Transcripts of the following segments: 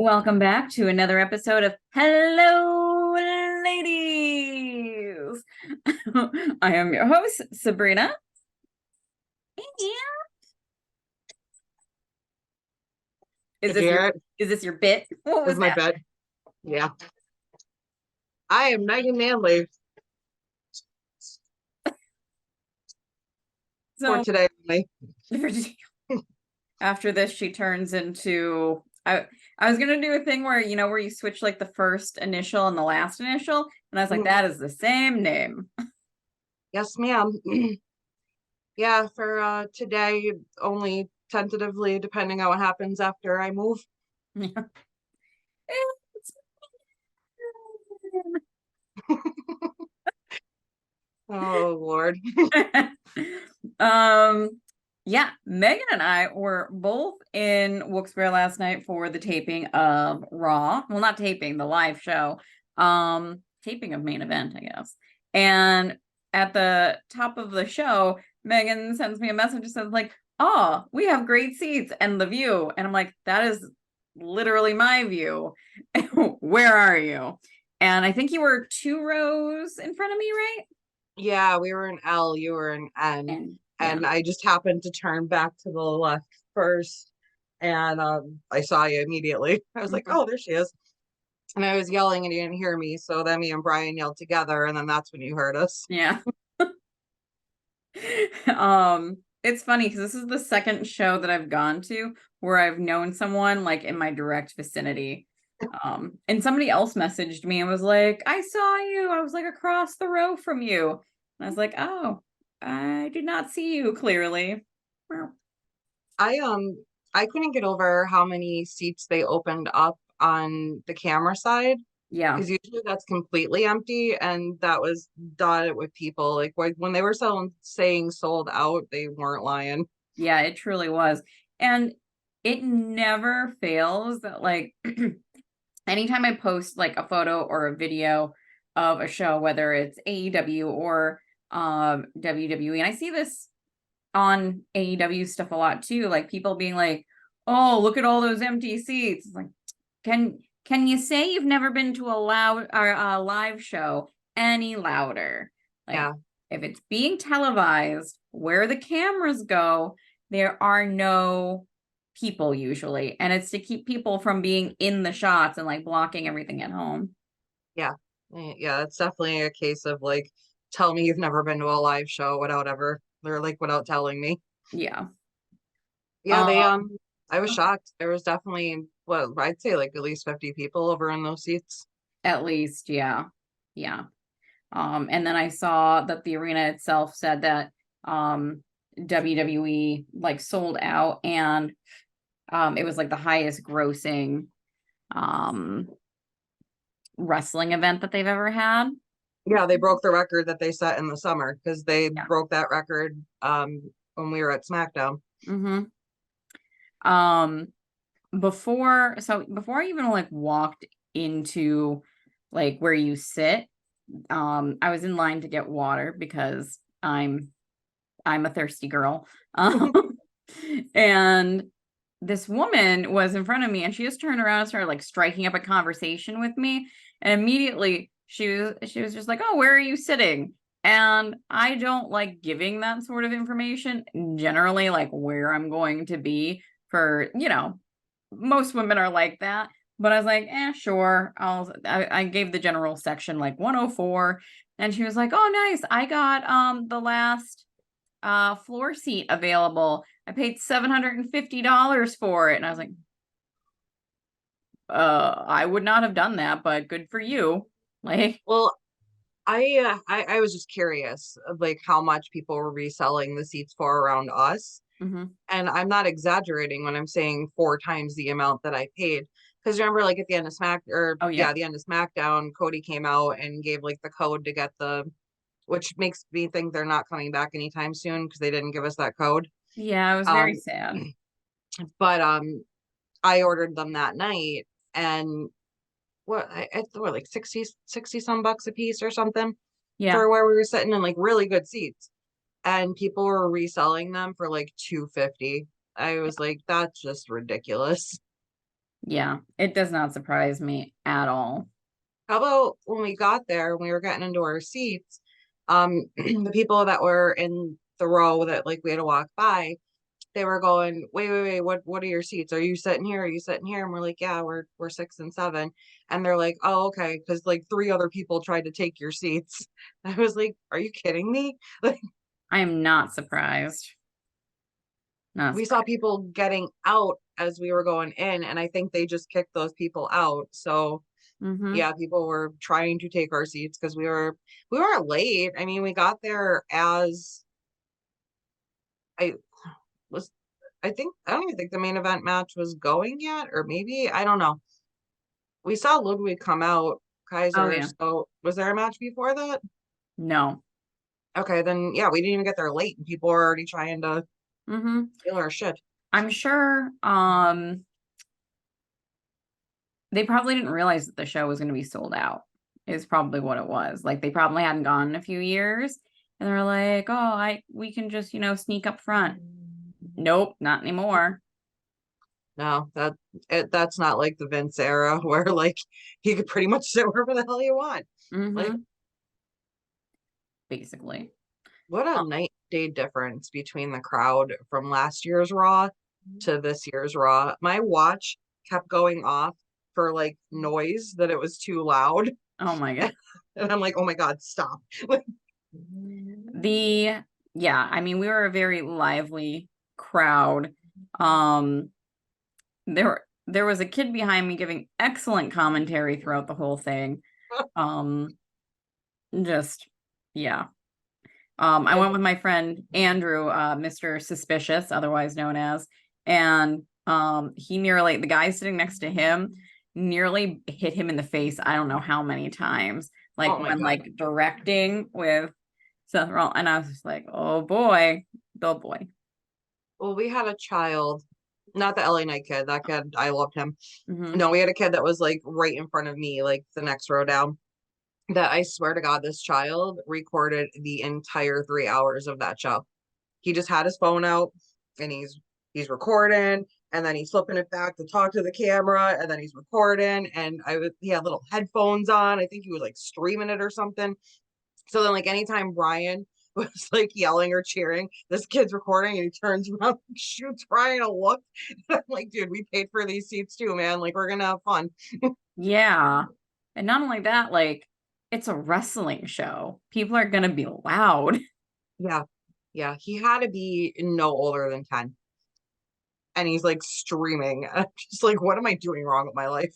Welcome back to another episode of Hello Ladies. I am your host, Sabrina. Is Hey, this your Garrett, is this your bit? What this was is my that? bed. Yeah. I am Megan Manley for So today only. after this, she turns into I was gonna do a thing where where you switch like the first initial and the last initial, and I was like, Mhm. that is the same name. Yes, ma'am. Yeah, for today only tentatively, depending on what happens after I move. Oh, Lord. um yeah, Megan and I were both in Wilkes-barre last night for the taping of Raw. Well, not taping, the live show. Taping of Main Event, I guess. And at the top of the show, Megan sends me a message that says like, "Oh, we have great seats and the view." And I'm like, "That is literally my view. Where are you?" And I think you were 2 rows in front of me, right? Yeah, we were in L, you were in N, And yeah. and I just happened to turn back to the left first, and I saw you immediately. I was like, Mhm. oh, there she is. And I was yelling and you didn't hear me, so then me and Brian yelled together, and then that's when you heard us. Yeah. It's funny because this is the second show that I've gone to where I've known someone like in my direct vicinity. And somebody else messaged me and was like, I saw you. I was like across the row from you. And I was like, oh, I did not see you clearly. Well, I I couldn't get over how many seats they opened up on the camera side yeah. because usually that's completely empty, and that was dotted with people. Like when they were saying sold out, they weren't lying. Yeah, it truly was. And it never fails that like anytime I post like a photo or a video of a show, whether it's AEW or WWE, and I see this on AEW stuff a lot too, like people being like, "Oh, look at all those empty seats." It's like, can you say you've never been to a loud or a live show any louder? Like, Yeah, if it's being televised, where the cameras go, there are no people usually, and it's to keep people from being in the shots and like blocking everything at home. yeah, yeah. It's definitely a case of like, tell me you've never been to a live show without ever, they're like without telling me. Yeah. Yeah, Um, they I was shocked. There was definitely what I'd say like at least 50 people over in those seats. at least, yeah. Yeah. And then I saw that the arena itself said that WWE like sold out, and it was like the highest grossing um wrestling event that they've ever had. Yeah, they broke the record that they set in the summer because they Yeah. broke that record when we were at SmackDown. Mm-hmm. Um before I even like walked into like where you sit, I was in line to get water because I'm a thirsty girl. And this woman was in front of me and she just turned around and started like striking up a conversation with me. And immediately she was just like, "Oh, where are you sitting?" And I don't like giving that sort of information generally, like where I'm going to be for, most women are like that. But I was like, sure. I gave the general section like 104. And she was like, "Oh, nice. I got the last floor seat available. I paid $750 for it." And I was like, I would not have done that, but good for you. Like, Well, I was just curious of like how much people were reselling the seats for around us. mhm. And I'm not exaggerating when I'm saying 4 times the amount that I paid. Because remember, like at the end of Oh yeah. yeah, the end of SmackDown, Cody came out and gave like the code to get which makes me think they're not coming back anytime soon because they didn't give us that code. Yeah, it was very Um, sad. but I ordered them that night, and I thought like 60 some bucks a piece or something Yeah. for where we were sitting in like really good seats, and people were reselling them for like 250. I was like, that's just ridiculous. Yeah, it does not surprise me at all. How about when we got there, when we were getting into our seats, the people that were in the row that like we had to walk by, they were going, wait, what are your seats? Are you sitting here? Are you sitting here? And we're like, yeah, we're 6 and 7. And they're like, oh, okay, because like 3 other people tried to take your seats. I was like, are you kidding me? Like I am not surprised. Not we saw surprised. people getting out as we were going in, and I think they just kicked those people out. So Mm-hmm. yeah, people were trying to take our seats because we weren't late. I mean, we got there as I was I don't even think the main event match was going yet, or maybe I don't know. We saw Ludwig come out, Oh Kaiser. yeah. So was there a match before that? No. Okay, then yeah, we didn't even get there late, and people were already trying to Mm-hmm. steal our shit. I'm sure they probably didn't realize that the show was going to be sold out, is probably what it was. Like they probably hadn't gone in a few years and they're like, oh, we can just, sneak up front. Nope, not anymore. No, that's not like the Vince era where like he could pretty much sit wherever the hell you want. Like Mm-hmm. Basically. what Uh, a night day difference between the crowd from last year's Raw to this year's Raw. My watch kept going off for like noise that it was too loud. oh my God. And I'm like, oh my God, stop. Like, The yeah, I mean, we were a very lively crowd. Um, there was a kid behind me giving excellent commentary throughout the whole thing. Um, just yeah. I went with my friend Andrew, Mr. Suspicious, otherwise known as, and he nearly the guy sitting next to him nearly hit him in the face. I don't know how many times, like oh my when God. like directing with Seth Rollins, and I was just like, oh boy. Well, we had a child, not the LA Knight kid. That kid, I loved him. Hmm. No, we had a kid that was like right in front of me, like the next row down. That I swear to God, this child recorded the entire 3 hours of that show. He just had his phone out and he's recording, and then he's flipping it back to talk to the camera, and then he's recording, and he had little headphones on. I think he was like streaming it or something. So then like anytime Brian was like yelling or cheering, this kid's recording and he turns around and shoots Brian a look. I'm like, dude, we paid for these seats too, man. Like we're gonna have fun. Yeah, and not only that, like it's a wrestling show. People are gonna be loud. Yeah. Yeah. He had to be no older than 10. And he's like streaming. I'm just like, what am I doing wrong with my life?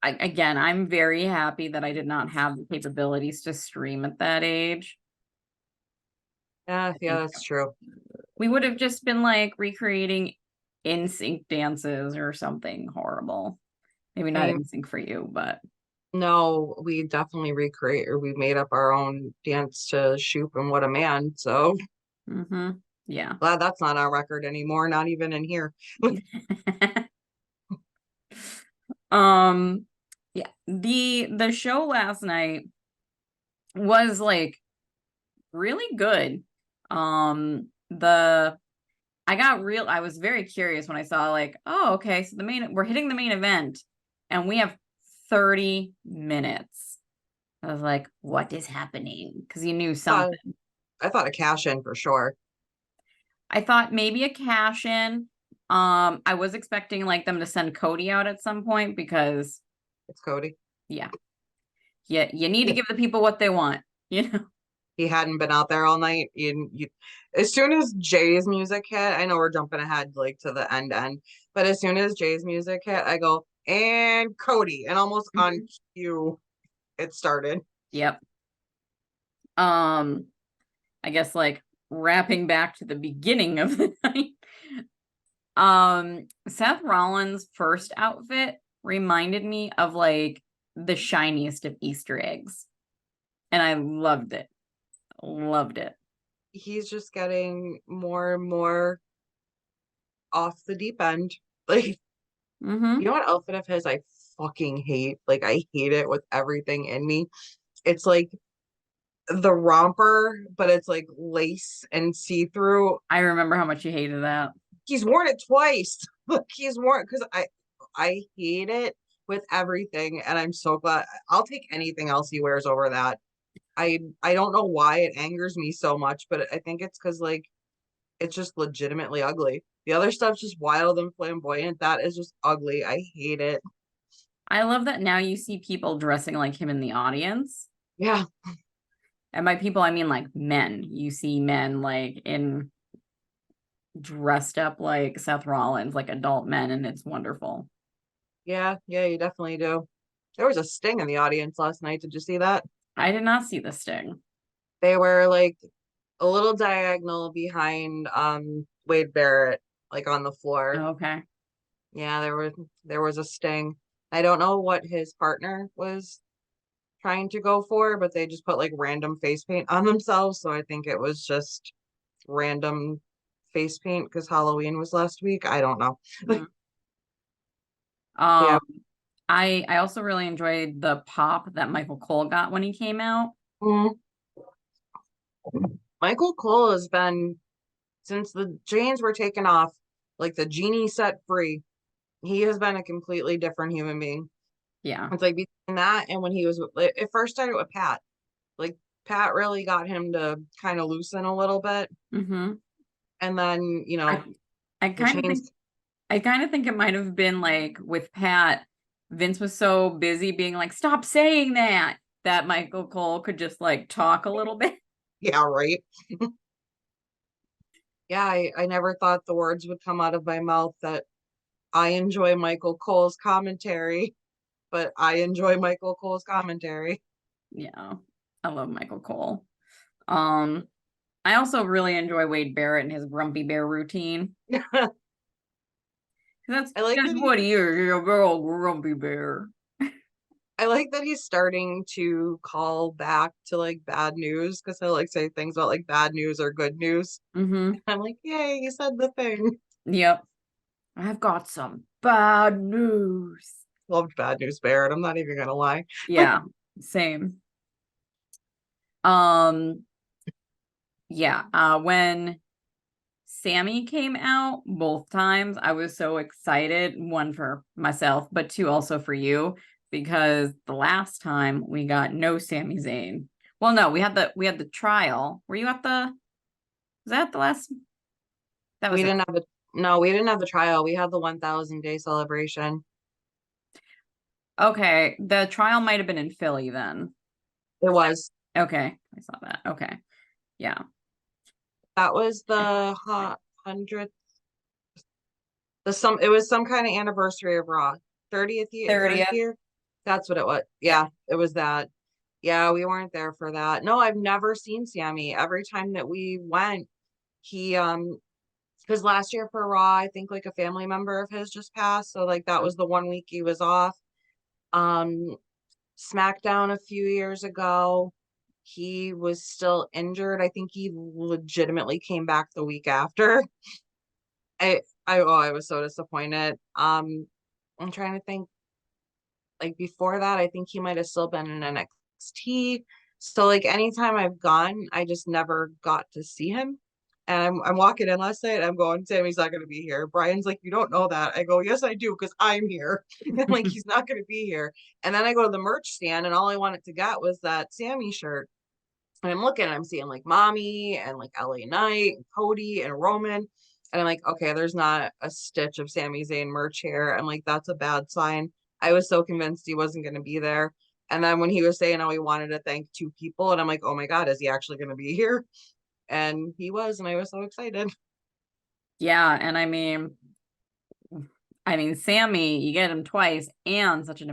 Again, I'm very happy that I did not have the capabilities to stream at that age. Yeah, I yeah, think that's true. we would have just been like recreating in sync dances or something horrible. Maybe I not mean, in sync for you, but no, we definitely recreate or we made up our own dance to Shoop and What a Man. So yeah. glad that's not on record anymore, not even in here. um yeah, the show last night was like really good. The I was very curious when I saw like, oh, okay, so we're hitting the main event and we have 30 minutes. I was like, what is happening? Because you knew Uh, something. I thought a cash in for sure. I thought maybe a cash in. I was expecting like them to send Cody out at some point because It's Cody. yeah, you need to Yeah. give the people what they want, you know? He hadn't been out there all night. As soon as Jay's music hit, I know we're jumping ahead like to the end, but as soon as Jay's music hit, I go, and Cody, and almost on Mhm. cue, it started. Yep. Um, I guess like wrapping back to the beginning of the night. Seth Rollins' first outfit reminded me of like the shiniest of Easter eggs, and I loved it. Loved it. He's just getting more and more off the deep end. Like, you Mm-hmm. know what outfit of his I fucking hate? Like, I hate it with everything in me. It's like the romper, but it's like lace and see-through. I remember how much you hated that. He's worn it twice. Look, he's worn because I hate it with everything, and I'm so glad. I'll take anything else he wears over that. I don't know why it angers me so much, but I think it's because like it's just legitimately ugly. The other stuff's just wild and flamboyant. That is just ugly. I hate it. I love that now you see people dressing like him in the audience. Yeah, And by people, I mean like men. You see men like in dressed up like Seth Rollins, like adult men, and it's wonderful. yeah, you definitely do. There was a Sting in the audience last night. Did you see that? I did not see the Sting. They were like a little diagonal behind Wade Barrett, like on the floor. Okay. Yeah, there was a Sting. I don't know what his partner was trying to go for, but they just put like random face paint on themselves. So I think it was just random face paint because Halloween was last week. I don't know. Mm. Yeah. Um, I also really enjoyed the pop that Michael Cole got when he came out. Mm. Michael Cole has been since the chains were taken off, like the genie set free, he has been a completely different human being. Yeah. It's like between that and when he was, it first started with Pat. Like Pat really got him to kind of loosen a little bit. Mm-hmm. And then, I I the kind of think chains, I kind of think it might have been like with Pat, Vince was so busy being like, stop saying that, that Michael Cole could just like talk a little bit. yeah, right. Yeah, I never thought the words would come out of my mouth that I enjoy Michael Cole's commentary, but I enjoy Michael Cole's commentary. Yeah. I love Michael Cole. Um, I also really enjoy Wade Barrett and his grumpy bear routine. I That's like just that what he is. He's a big old grumpy bear. I like that he's starting to call back to like bad news because he'll like say things about like bad news or good news. Mm-hmm. I'm like, yay, he said the thing. Yep. I've got some bad news. Loved Bad News Barrett. I'm not even gonna lie. Yeah, same. Um, yeah. When Sammy came out both times, I was so excited. One for myself, but two also for you, because the last time we got no Sami Zayn. Well, no, we had the trial. Were you at the was that the last that We was it. didn't have the no, we didn't have the trial. We had the 1,000 day celebration. Okay. The trial might have been in Philly then. It was. Okay. I saw that. Okay. Yeah. That was the 100th. It was some kind of anniversary of Raw. 30th year, 30th 30th. year. That's what it was. Yeah. Yeah, it was that. Yeah, we weren't there for that. No, I've never seen Sammy. Every time that we went, he because last year for Raw, I think like a family member of his just passed. So like that was the one week he was off. Um SmackDown a few years ago, he was still injured. I think he legitimately came back the week after. I was so disappointed. I'm trying to think like before that, I think he might have still been in NXT. So like anytime I've gone, I just never got to see him. And I'm walking in last night, I'm going, Sammy's not gonna be here. Brian's like, you don't know that. I go, yes, I do, because I'm here. And like he's not gonna be here. And then I go to the merch stand and all I wanted to get was that Sammy shirt. And I'm looking and I'm seeing like Mommy and like LA Knight and Cody and Roman. And I'm like, okay, there's not a stitch of Sami Zayn merch here. I'm like, that's a bad sign. I was so convinced he wasn't going to be there. And then when he was saying, oh, he wanted to thank two people, and I'm like, oh my God, is he actually going to be here? And he was, and I was so excited. Yeah. And I mean, Sammy, you get him twice and such an